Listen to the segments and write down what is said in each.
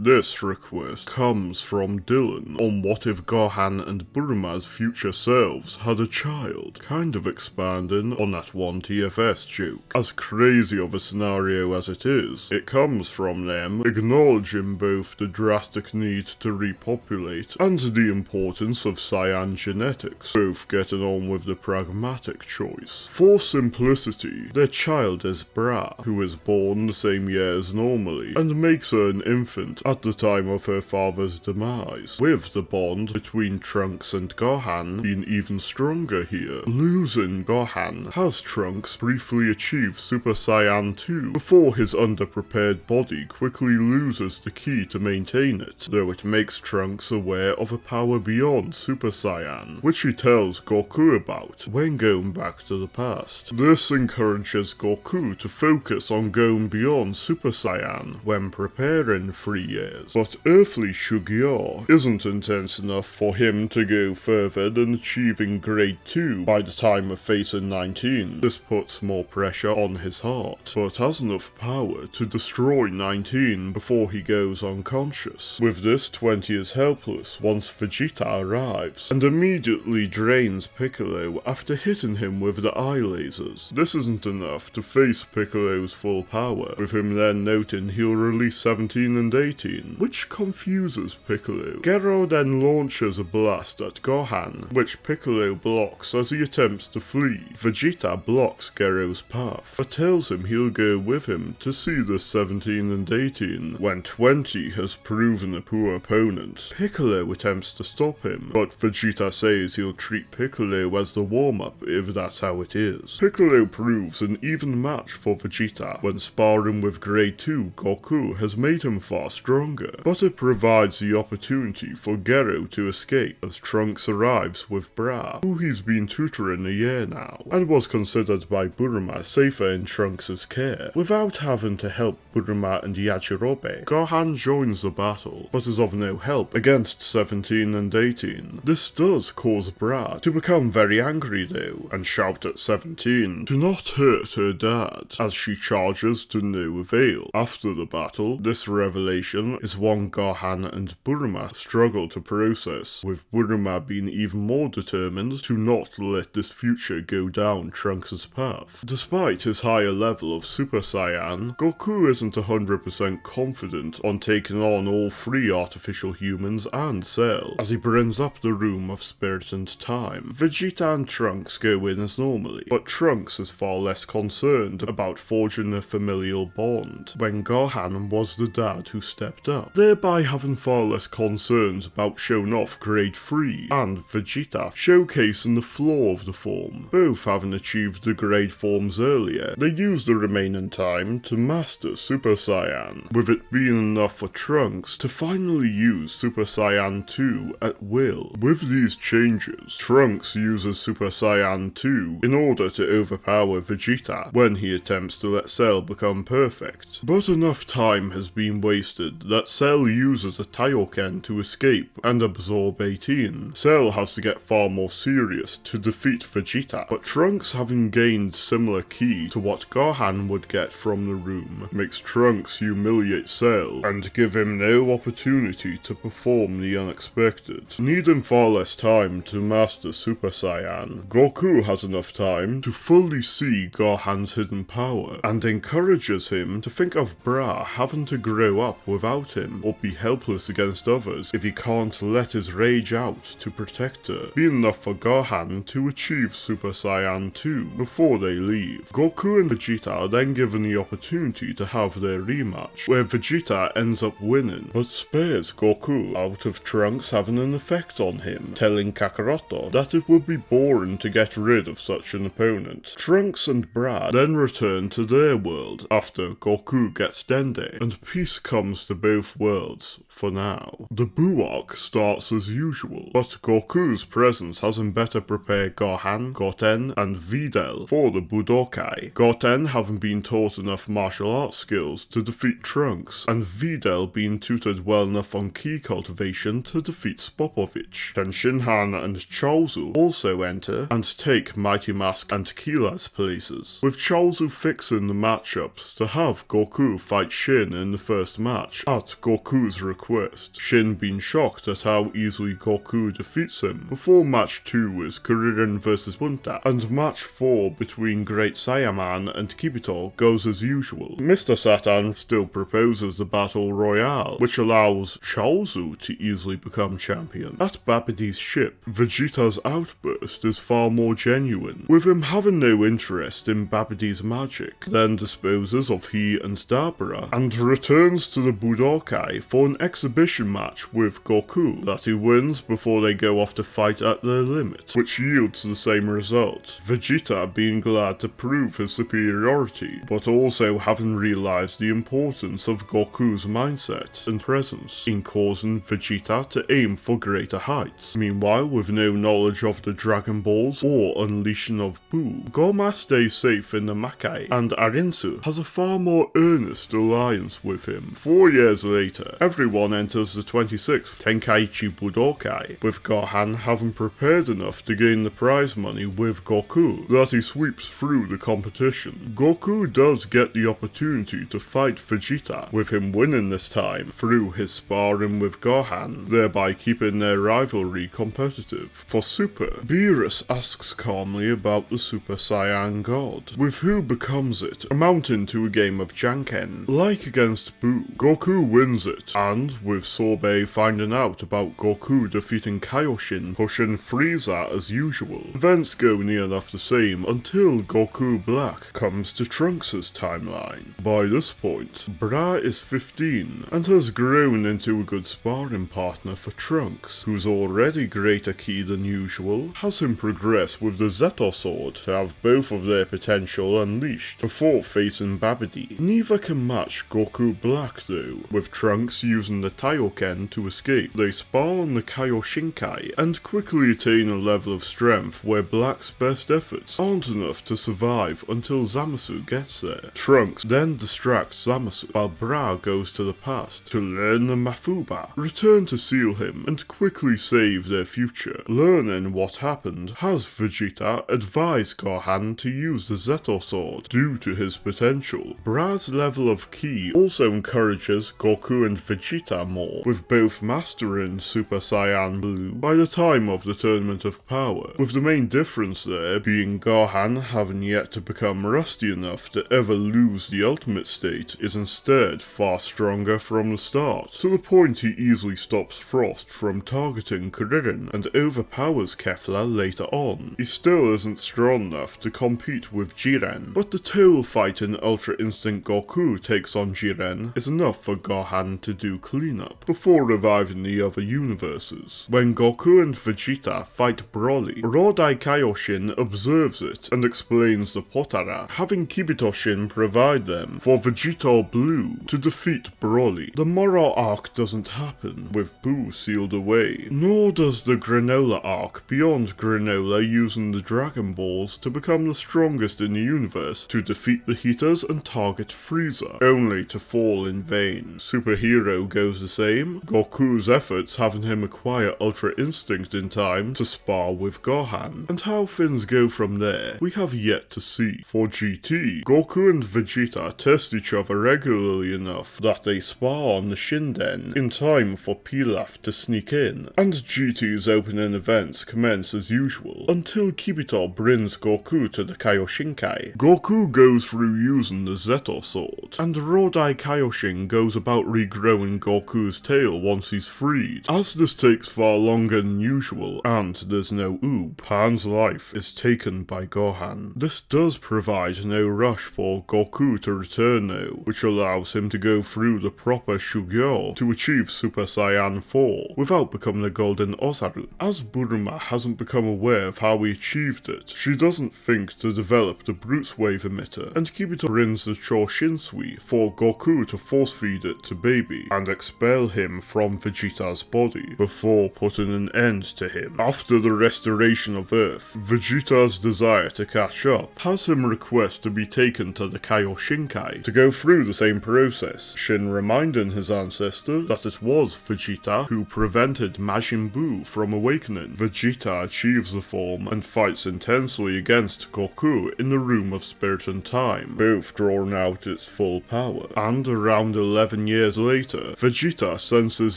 This request comes from Dylan on what if Gohan and Bulma's future selves had a child, kind of expanding on that one TFS joke. As crazy of a scenario as it is, it comes from them acknowledging both the drastic need to repopulate and the importance of Saiyan genetics, both getting on with the pragmatic choice. For simplicity, their child is Bra, who is born the same year as normally, and makes her an infant at the time of her father's demise, with the bond between Trunks and Gohan being even stronger here. Losing Gohan has Trunks briefly achieve Super Saiyan 2 before his underprepared body quickly loses the key to maintain it, though it makes Trunks aware of a power beyond Super Saiyan, which he tells Goku about when going back to the past. This encourages Goku to focus on going beyond Super Saiyan when preparing 3 years. But earthly Shugyo isn't intense enough for him to go further than achieving grade 2 by the time of facing 19. This puts more pressure on his heart, but has enough power to destroy 19 before he goes unconscious. With this, 20 is helpless once Vegeta arrives, and immediately drains Piccolo after hitting him with the eye lasers. This isn't enough to face Piccolo's full power, with him then noting he'll release 17 and 18, which confuses Piccolo. Gero then launches a blast at Gohan, which Piccolo blocks as he attempts to flee. Vegeta blocks Gero's path, but tells him he'll go with him to see the 17 and 18, when 20 has proven a poor opponent. Piccolo attempts to stop him, but Vegeta says he'll treat Piccolo as the warm-up if that's how it is. Piccolo proves an even match for Vegeta when sparring with grade 2 Goku has made him far stronger, but it provides the opportunity for Gero to escape as Trunks arrives with Bra, who he's been tutoring a year now, and was considered by Bulma safer in Trunks' care. Without having to help Bulma and Yajirobe, Gohan joins the battle, but is of no help against 17 and 18. This does cause Bra to become very angry though, and shout at 17 to not hurt her dad, as she charges to no avail. After the battle, this revelation is one Gohan and Bulma struggle to process, with Bulma being even more determined to not let this future go down Trunks' path. Despite his higher level of Super Saiyan, Goku isn't 100% confident on taking on all 3 artificial humans and Cell, as he brings up the Room of Spirit and Time. Vegeta and Trunks go in as normally, but Trunks is far less concerned about forging a familial bond, when Gohan was the dad who stepped up, thereby having far less concerns about showing off grade 3, and Vegeta showcasing the flaw of the form. Both having achieved the grade forms earlier, they use the remaining time to master Super Saiyan, with it being enough for Trunks to finally use Super Saiyan 2 at will. With these changes, Trunks uses Super Saiyan 2 in order to overpower Vegeta when he attempts to let Cell become perfect, but enough time has been wasted that Cell uses a Taioken to escape and absorb 18. Cell has to get far more serious to defeat Vegeta, but Trunks, having gained similar ki to what Gohan would get from the room, makes Trunks humiliate Cell and give him no opportunity to perform the unexpected. Needing far less time to master Super Saiyan, Goku has enough time to fully see Gohan's hidden power, and encourages him to think of Bra having to grow up without him, or be helpless against others if he can't let his rage out to protect her, being enough for Gohan to achieve Super Saiyan 2 before they leave. Goku and Vegeta are then given the opportunity to have their rematch, where Vegeta ends up winning, but spares Goku out of Trunks having an effect on him, telling Kakaroto that it would be boring to get rid of such an opponent. Trunks and Brad then return to their world after Goku gets Dende, and peace comes to both worlds for now. The Buu arc starts as usual, but Goku's presence has him better prepare Gohan, Goten, and Videl for the Budokai, Goten having been taught enough martial arts skills to defeat Trunks, and Videl being tutored well enough on ki cultivation to defeat Spopovich. Tenshinhan and Chaozu also enter and take Mighty Mask and Tequila's places, with Chaozu fixing the matchups to have Goku fight Shin in the first match at Goku's request, Shin being shocked at how easily Goku defeats him. Before match 2 is Kuririn vs Bunta, and match 4 between Great Saiyaman and Kibito goes as usual. Mr. Satan still proposes the Battle Royale, which allows Chaozu to easily become champion. At Babidi's ship, Vegeta's outburst is far more genuine, with him having no interest in Babidi's magic, then disposes of he and Dabura, and returns to the Budokai for an exhibition match with Goku that he wins before they go off to fight at their limit, which yields the same result, Vegeta being glad to prove his superiority, but also having realised the importance of Goku's mindset and presence in causing Vegeta to aim for greater heights. Meanwhile, with no knowledge of the Dragon Balls or unleashing of Buu, Goma stays safe in the Makai, and Arinsu has a far more earnest alliance with him. 4 years later, everyone enters the 26th Tenkaichi Budokai, with Gohan having prepared enough to gain the prize money with Goku that he sweeps through the competition. Goku does get the opportunity to fight Vegeta, with him winning this time through his sparring with Gohan, thereby keeping their rivalry competitive. For Super, Beerus asks calmly about the Super Saiyan God, with who becomes it, amounting to a game of Janken. Like against Buu, Goku wins it, and with Sorbet finding out about Goku defeating Kaioshin, pushing Frieza as usual. Events go near enough the same until Goku Black comes to Trunks' timeline. By this point, Bra is 15 and has grown into a good sparring partner for Trunks, who's already greater ki than usual, has him progress with the Zetor Sword to have both of their potential unleashed before facing Babidi. Neither can match Goku Black though, with Trunks using the Taioken to escape. They spar on the Kaioshinkai and quickly attain a level of strength where Black's best efforts aren't enough to survive until Zamasu gets there. Trunks then distracts Zamasu while Bra goes to the past to learn the Mafuba, return to seal him, and quickly save their future. Learning what happened has Vegeta advise Gohan to use the Zetor Sword due to his potential. Bra's level of ki also encourages Goku and Vegeta more, with both mastering Super Saiyan Blue by the time of the Tournament of Power, with the main difference there being Gohan having yet to become rusty enough to ever lose the ultimate state is instead far stronger from the start, to the point he easily stops Frost from targeting Kuririn and overpowers Kefla later on. He still isn't strong enough to compete with Jiren, but the tail fight in Ultra Instinct Goku takes on Jiren is enough for Gohan to do cleanup, before reviving the other universes. When Goku and Vegeta fight Broly, Rodai Kaioshin observes it and explains the Potara, having Kibitoshin provide them for Vegeta Blue to defeat Broly. The Moro arc doesn't happen, with Buu sealed away, nor does the Granola arc beyond Granola using the Dragon Balls to become the strongest in the universe to defeat the Heaters and target Frieza, only to fall in vain. Superhero goes the same, Goku's efforts having him acquire Ultra Instinct in time to spar with Gohan, and how things go from there we have yet to see. For GT, Goku and Vegeta test each other regularly enough that they spar on the Shinden in time for Pilaf to sneak in, and GT's opening events commence as usual, until Kibito brings Goku to the Kaioshinkai. Goku goes through using the Zetor Sword, and Rodai Kaioshin goes about regrowing Goku's tail once he's freed. As this takes far longer than usual, and there's no Oob, Pan's life is taken by Gohan. This does provide no rush for Goku to return though, which allows him to go through the proper Shugyo to achieve Super Saiyan 4 without becoming a Golden Ozaru. As Bulma hasn't become aware of how he achieved it, she doesn't think to develop the Brute Wave emitter, and Kibito brings the Choshinsui for Goku to force feed it to Baby and expel him from Vegeta's body before putting an end to him. After the restoration of Earth, Vegeta's desire to catch up has him request to be taken to the Kaioshinkai to go through the same process, Shin reminding his ancestor that it was Vegeta who prevented Majin Buu from awakening. Vegeta achieves the form and fights intensely against Goku in the Room of Spirit and Time, both drawing out its full power, and around 11 7 years later, Vegeta senses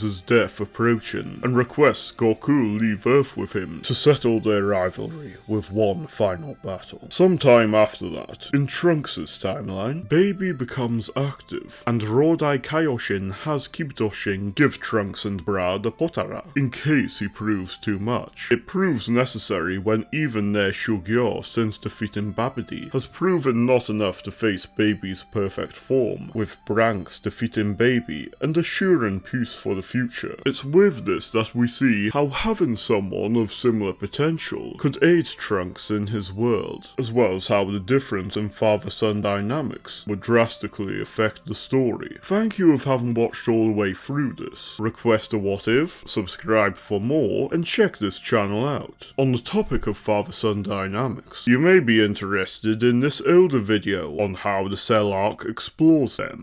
his death approaching and requests Goku leave Earth with him to settle their rivalry with one final battle. Sometime after that, in Trunks' timeline, Baby becomes active, and Rodai Kaioshin has Kibdoshin give Trunks and Brad a Potara, in case he proves too much. It proves necessary when even their Shugyo, since defeating Babidi, has proven not enough to face Baby's perfect form, with Branks defeating Baby and assuring peace for the future. It's with this that we see how having someone of similar potential could aid Trunks in his world, as well as how the difference in father-son dynamics would drastically affect the story. Thank you for having watched all the way through this. Request a what if, subscribe for more, and check this channel out. On the topic of father-son dynamics, you may be interested in this older video on how the Cell arc explores them.